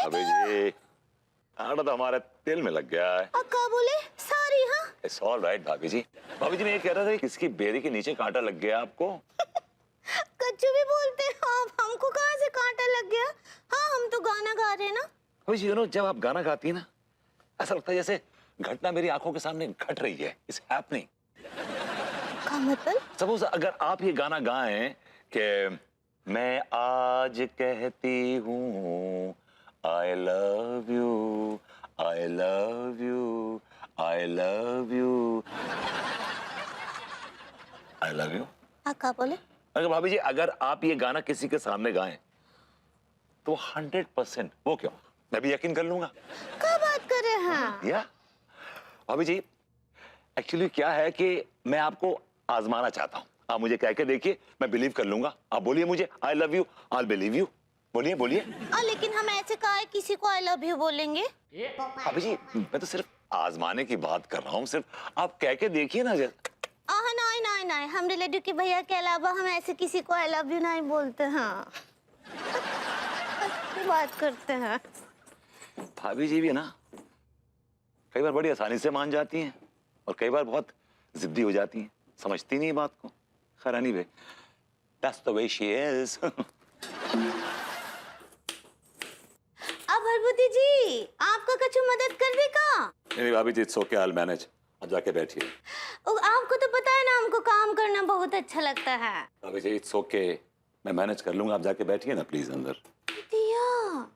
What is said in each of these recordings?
अबे जी आटा तो हमारे तेल में लग गया है। अक्का बोले सॉरी। हाँ इट्स ऑल राइट भाभी जी। भाभी जी मैं ये कह रहा था किसकी बेरी के नीचे कांटा लग गया आपको? कच्चू भी बोलते हैं आप, हमको कहाँ से कांटा लग गया। हाँ हम तो गाना गा रहे हैं ना। भाभी जी जब आप गाना गाती है ना ऐसा लगता है जैसे घटना मेरी आंखों के सामने घट रही है। It's happening. का मतलब? सपोज अगर आप ये गाना गाएं कि मैं आज कहती हूँ I love you I love you I love you I love you. अक्का बोले अगर भाभी जी अगर आप ये गाना किसी के सामने गाएं तो 100% वो क्यों मैं भी यकीन कर लूंगा। क्या बात कर रहे हैं? या भाभी जी एक्चुअली क्या है कि मैं आपको आजमाना चाहता हूँ। आप मुझे कह के देखिए मैं बिलीव कर लूंगा। आप बोलिए मुझे I love you I believe you. बोलिए बोलिए। लेकिन हम ऐसे काहे किसी को आई लव यू बोलेंगे? भाभी जी मैं तो सिर्फ आजमाने की बात कर रहा हूँ। सिर्फ आप कह के देखिए ना। नहीं नहीं नहीं, हम रिलेटिव के भैया के अलावा हम ऐसे किसी को आई लव यू नहीं बोलते हैं। बात करते हैं। भाभी जी भी ना कई बार बड़ी आसानी से मान जाती हैं और कई बार बहुत जिद्दी हो जाती हैं। समझती नहीं बात को। खैर anyway that's the way she is. अब हरभूति जी आपका कुछ मदद कर देगा? नहीं भाभी जी it's okay I will manage. आप जाके बैठिए। आपको तो पता है ना हमको काम करना बहुत अच्छा लगता है। भाभी जी इट्स ओके मैं मैनेज कर लूंगा। आप जाके बैठिए ना प्लीज अंदर। दिया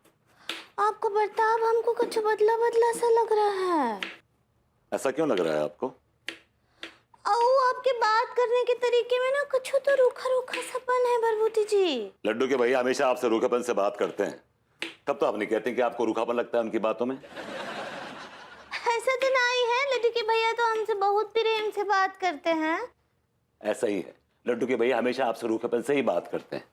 आपको बर्ताव हमको कुछ बदला बदला सा लग रहा है। ऐसा क्यों लग रहा है आपको? आपके बात करने के तरीके में ना कुछ तो रूखा रूखा सपन है भरभूति जी। लड्डू के भैया हमेशा आपसे रूखापन से बात करते हैं तब तो आप नहीं कहते कि आपको रूखापन लगता है उनकी बातों में। ऐसा तो नहीं है, लड्डू के भैया तो हमसे बहुत प्रेम से बात करते हैं। ऐसा ही है लड्डू के भैया हमेशा आपसे रूखापन से ही बात करते हैं।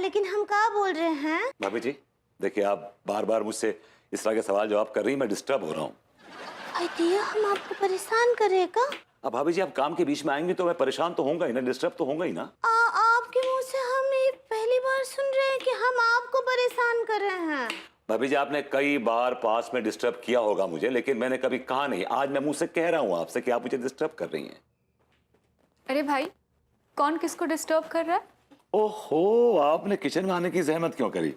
लेकिन हम क्या बोल रहे हैं? भाभी जी देखिए आप बार बार मुझसे इस तरह के सवाल जवाब कर रही हैं। मैं डिस्टर्ब हो रहा हूँ। दिया हम आपको परेशान करेगा? अब भाभी जी आप काम के बीच में आएंगे तो मैं परेशान तो होऊंगा ही ना। डिस्टर्ब तो होऊंगा ही ना। आपके मुंह से हम ये पहली बार सुन रहे हैं कि हम आपको परेशान कर रहे हैं। भाभी जी आपने कई बार पास में डिस्टर्ब किया होगा मुझे लेकिन मैंने कभी कहा नहीं। आज मैं मुंह से कह रहा हूँ आपसे कि आप मुझे डिस्टर्ब कर रही हैं। अरे भाई कौन किसको डिस्टर्ब कर रहा है? ओहो आपने किचन में आने की जहमत क्यों करी?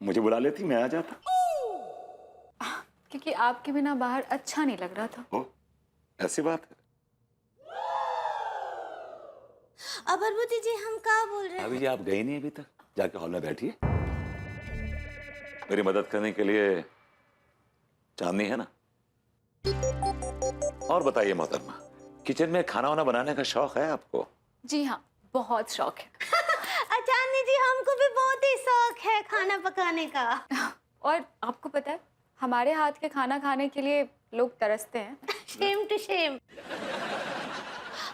मुझे बुला लेती मैं आ जाता। क्योंकि आपके बिना बाहर अच्छा नहीं लग रहा था। ओ, ऐसी बात है। अब हरभूति जी हम क्या बोल रहे हैं? अभी जी आप गई नहीं अभी तक। जाके हॉल में बैठिए। मेरी मदद करने के लिए चांदनी है ना। और बताइए मोहतरमा किचन में खाना वाना बनाने का शौक है आपको? जी हाँ बहुत शौक है। चांदनी जी हमको भी बहुत ही शौक है खाना पकाने का। और आपको पता है हमारे हाथ के खाना खाने के लिए लोग तरसते हैं। Shame to shame.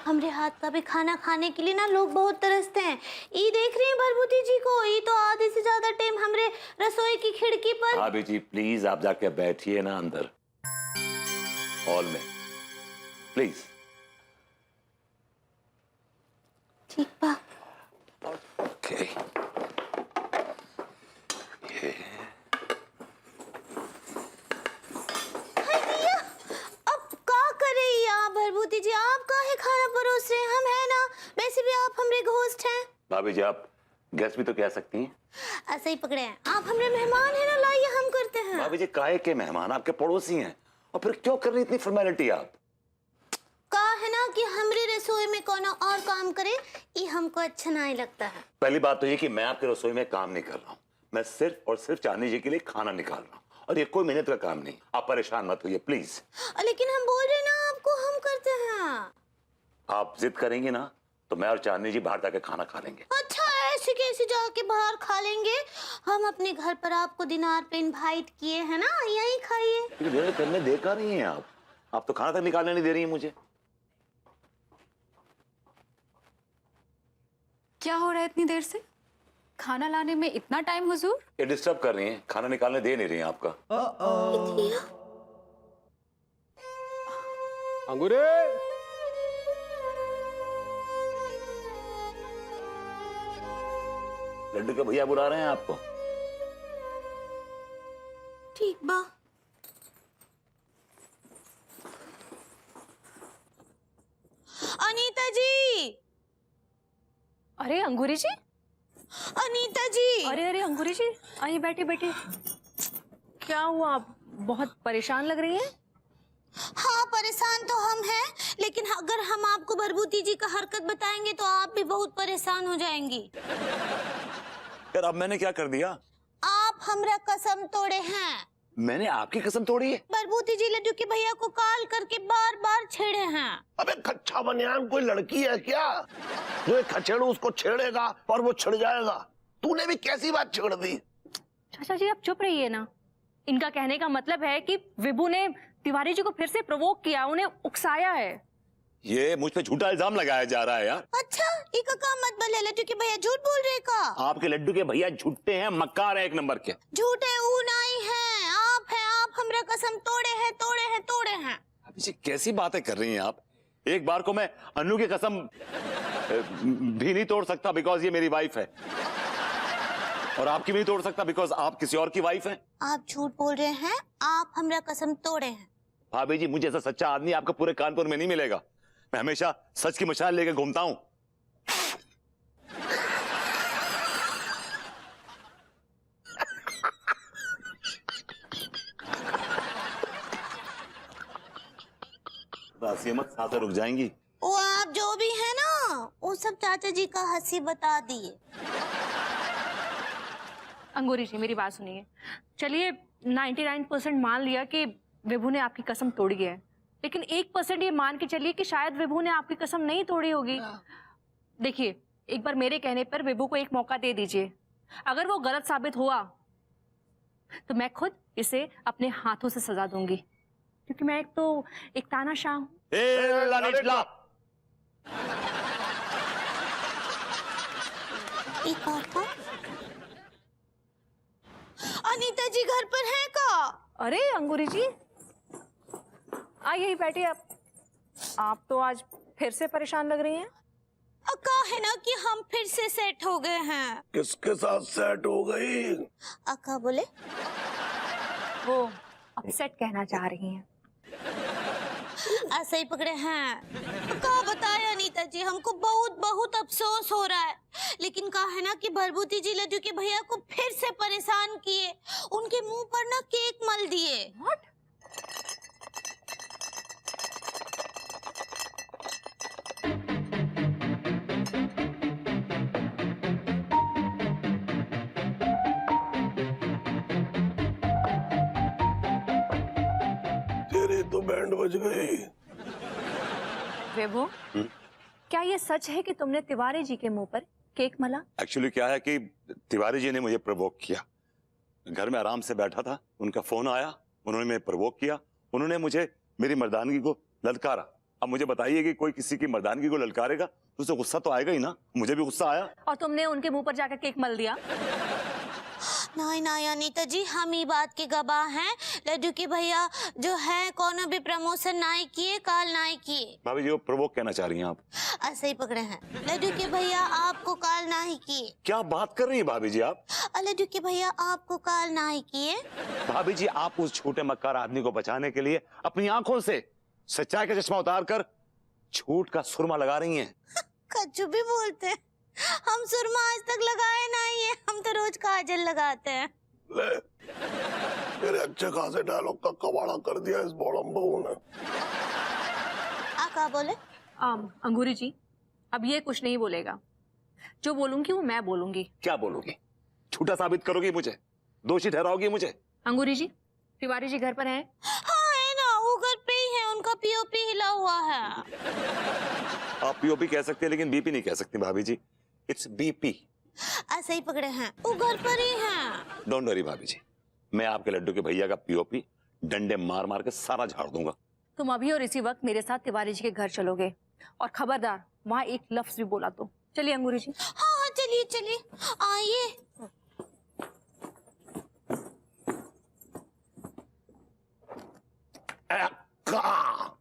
हमरे हाथ का भी खाना खाने के लिए ना लोग बहुत तरसते हैं। ये देख रही हैं भरभूति जी को, ये तो आधे से ज्यादा टाइम हमरे रसोई की खिड़की पर। भाभी जी प्लीज आप जाके बैठिए ना अंदर हॉल में प्लीज। ठीक बा। ओके अब का करे आप भरभूति जी? आप काहे खाना परोस रहे हैं? हम है ना, वैसे भी आप हमरे घोस्ट हैं। भाभी जी आप गेस्ट भी तो कह सकती हैं। ऐसे ही पकड़े हैं आप हमरे मेहमान हैं ना। लाइए हम करते हैं। भाभी जी काहे के मेहमान? आपके पड़ोसी हैं और फिर क्यों कर रही इतनी फॉर्मेलिटी आप? का है ना कि हमरे रसोई में कोनो और काम करे ये हमको अच्छा नहीं लगता है। पहली बात तो ये कि मैं आपके रसोई में काम नहीं कर रहा हूँ। मैं सिर्फ और सिर्फ चांदनी जी के लिए खाना निकाल रहा हूँ और ये कोई मेहनत का काम नहीं। आप परेशान मत होइए प्लीज। लेकिन हम बोल रहे ना आपको हम करते हैं। आप जिद करेंगे ना तो मैं और चांदनी जी बाहर जाके खाना खा लेंगे। अच्छा ऐसे कैसे जाके बाहर खा लेंगे? हम अपने घर पर आपको डिनर पे इनवाइट किए हैं ना, यहीं खाइए। मेरे करने देखा नहीं है आप तो खाना तक निकालने नहीं दे रही हैं मुझे। क्या हो रहा है इतनी देर से? खाना लाने में इतना टाइम हुजूर? ये डिस्टर्ब कर रही हैं, खाना निकालने दे नहीं रही हैं आपका। अंगूरे लड्डू के भैया बुला रहे हैं आपको। बा अनीता जी, अरे अंगूरी जी, अनीता जी। अरे अरे अंगूरी जी, आइए बैठिए बैठिए। क्या हुआ, आप बहुत परेशान लग रही हैं? हाँ, परेशान तो हम हैं, लेकिन अगर हम आपको भरभूति जी का हरकत बताएंगे तो आप भी बहुत परेशान हो जाएंगी। यार अब मैंने क्या कर दिया? आप हमरा कसम तोड़े हैं। मैंने आपकी कसम तोड़ी है? भरभूति जी लड्डू के भैया को कॉल करके बार बार छेड़े हैं। अबे कच्चा बनियान कोई लड़की है क्या जो एक खचेड़ू उसको छेड़ेगा और वो छिड़ जाएगा? तूने भी कैसी बात छेड़ दी? चाचा जी आप चुप रहिए ना। इनका कहने का मतलब है कि विभू ने तिवारी जी को फिर से प्रोवोक किया, उन्हें उकसाया है। ये मुझ पे झूठा इल्जाम लगाया जा रहा है यार। अच्छा, इका का मत बोले, लड्डू के भैया झूठ बोल रहे का। आपके लड्डू के भैया झूठे हैं, मक्कार हैं एक नंबर के। झूठे ऊ नहीं हैं, आप हैं। आप हमरा कसम तोड़े हैं, तोड़े हैं, तोड़े हैं। अभी जी कैसी बातें कर रही हैं आप? एक बार को मैं अन्नू की कसम भी नहीं तोड़ सकता बिकॉज ये मेरी वाइफ है, और आपकी भी नहीं तोड़ सकता बिकॉज आप किसी और की वाइफ हैं। आप झूठ बोल रहे हैं, आप हमरा कसम तोड़े हैं। भाभी जी, मुझे ऐसा सच्चा आदमी आपको पूरे कानपुर में नहीं मिलेगा। मैं हमेशा सच की मशाल लेकर घूमता हूं। मत सांसें रुक जाएंगी। वो आप जो भी है ना, वो सब चाचा जी का हंसी बता दिए। अंगूरी जी मेरी बात सुनिए। चलिए 99% मान लिया कि विभू ने आपकी कसम तोड़ी है, लेकिन 1% ये मान के चलिए कि शायद विभू ने आपकी कसम नहीं तोड़ी होगी। देखिए, एक बार मेरे कहने पर विभू को एक मौका दे दीजिए। अगर वो गलत साबित हुआ तो मैं खुद इसे अपने हाथों से सजा दूंगी, क्योंकि मैं एक तानाशाह हूं। एक बात था, अनीता जी घर पर है का? अरे अंगूरी जी आइए बैठिए। आप तो आज फिर से परेशान लग रही हैं। अक्का है ना कि हम फिर से सेट हो गए हैं। किसके साथ सेट हो गई? अक्का बोले वो अपसेट कहना चाह रही हैं। ऐसे ही पकड़े हैं। का बताए अनीता जी, हमको बहुत बहुत अफसोस हो रहा है, लेकिन कहा है ना कि भरभूति जी लड्डू के भैया को फिर से परेशान किए, उनके मुंह पर ना केक मल दिए। What? तेरी तो बैंड बज गई। विभू, क्या ये सच है कि तुमने तिवारी जी के मुंह पर केक मला? एक्चुअली क्या है कि तिवारी जी ने मुझे प्रवोक किया। घर में आराम से बैठा था, उनका फोन आया, उन्होंने मुझे प्रवोक किया, उन्होंने मुझे मेरी मर्दानगी को ललकारा। अब मुझे बताइए कि कोई किसी की मर्दानगी को ललकारेगा तो उसे गुस्सा तो आएगा ही ना। मुझे भी गुस्सा आया। और तुमने उनके मुंह पर जाकर केक मल दिया? नहीं नहीं अनीता जी, हम ही बात के गवाह हैं। लड्डू के भैया जो है कोनो भी प्रमोशन नहीं किए, काल नहीं किए। भाभी जी, वो प्रवोक कहना चाह रही हैं आप? ऐसे ही पकड़े हैं। लड्डू के भैया आपको काल नहीं किए। क्या बात कर रही हैं भाभी जी आप? लड्डू के भैया आपको काल नहीं किए। भाभी जी, आप उस छोटे मक्कार आदमी को बचाने के लिए अपनी आंखों से सच्चाई का चश्मा उतार कर झूठ का सुरमा लगा रही हैं। कच्चू भी बोलते हैं। हम सुरमा आज तक लगाए नहीं है, हम तो रोज काजल लगाते हैं। ले, तेरे अच्छे खासे डायलॉग का कबाड़ा कर दिया इस बॉडम बहू ने। क्या बोले? अंगूरी जी, अब ये कुछ नहीं बोलेगा। जो बोलूंगी वो मैं बोलूंगी। क्या बोलोगी? झूठा साबित करोगी मुझे? दोषी ठहराओगी मुझे? अंगूरी जी, तिवारी जी घर पर हैं? हाँ है ना, वो घर पे ही है, उनका पीओपी हिला हुआ है। आप पीओपी कह सकते हैं लेकिन बीपी नहीं कह सकती भाभी जी। It's BP. ऐसे ही पकड़े हैं, वो घर पर ही हैं। डोंट वरी भाभी जी, मैं आपके लड्डू के भैया का पीओपी डंडे मार मार के सारा झाड़ दूंगा। तुम अभी और इसी वक्त मेरे साथ तिवारी जी के घर चलोगे, और खबरदार वहाँ एक लफ्ज भी बोला तो। चलिए अंगूरी जी। हाँ हाँ चलिए चलिए, आइए। कहा